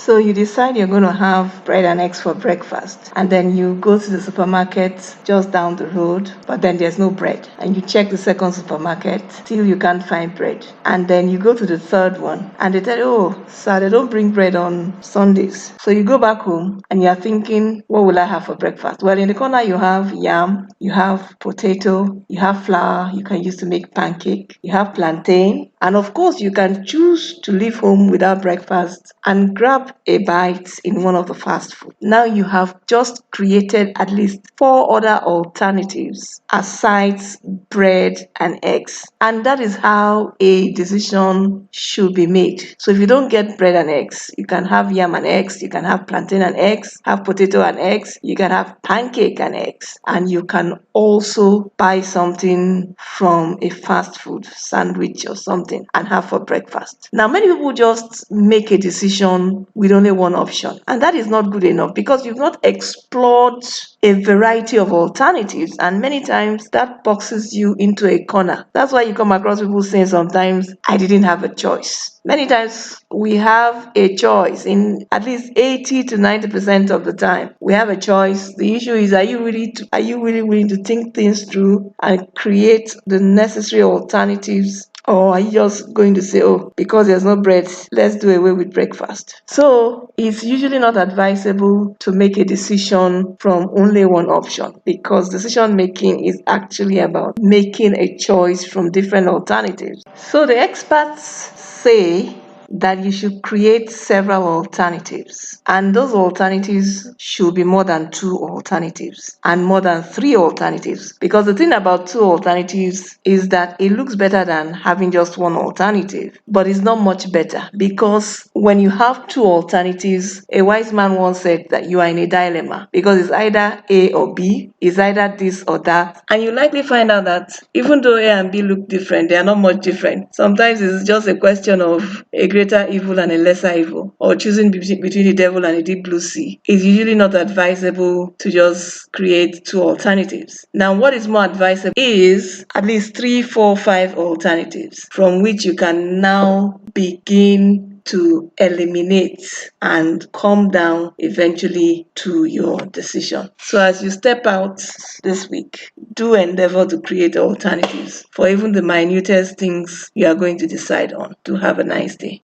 So you decide you're going to have bread and eggs for breakfast, and then you go to the supermarket just down the road, but then there's no bread. And you check the second supermarket, still you can't find bread. And then you go to the third one, and they tell you, oh, sir, they don't bring bread on Sundays. So you go back home, and you're thinking, what will I have for breakfast? Well, in the corner you have yam, you have potato, you have flour you can use to make pancake, you have plantain, and of course you can choose to leave home without breakfast and grab a bite in one of the fast food. Now you have just created at least 4 other alternatives aside bread and eggs. And that is how a decision should be made. So if you don't get bread and eggs, you can have yam and eggs, you can have plantain and eggs, have potato and eggs, you can have pancake and eggs, and you can also buy something from a fast food sandwich or something and have for breakfast. Now, many people just make a decision with only one option, and that is not good enough because you've not explored a variety of alternatives, and many times that boxes you into a corner. That's why you come across people saying sometimes, I didn't have a choice. Many times we have a choice in at least 80 to 90% of the time. We have a choice. The issue is, are you really willing to think things through and create the necessary alternatives? Or are you just going to say, oh, because there's no bread, let's do away with breakfast? So it's usually not advisable to make a decision from only one option, because decision making is actually about making a choice from different alternatives. So the experts say that you should create several alternatives, and those alternatives should be more than 2 alternatives and more than 3 alternatives, because the thing about 2 alternatives is that it looks better than having just one alternative, but it's not much better, because when you have 2 alternatives, a wise man once said that you are in a dilemma, because it's either A or B, it's either this or that, and you likely find out that even though A and B look different, they are not much different. Sometimes it's just a question of a greater evil and a lesser evil, or choosing between the devil and a deep blue sea. It's usually not advisable to just create 2 alternatives. Now, what is more advisable is at least 3, 4, 5 alternatives from which you can now begin to eliminate and come down eventually to your decision. So as you step out this week, do endeavor to create alternatives for even the minutest things you are going to decide on. Do have a nice day.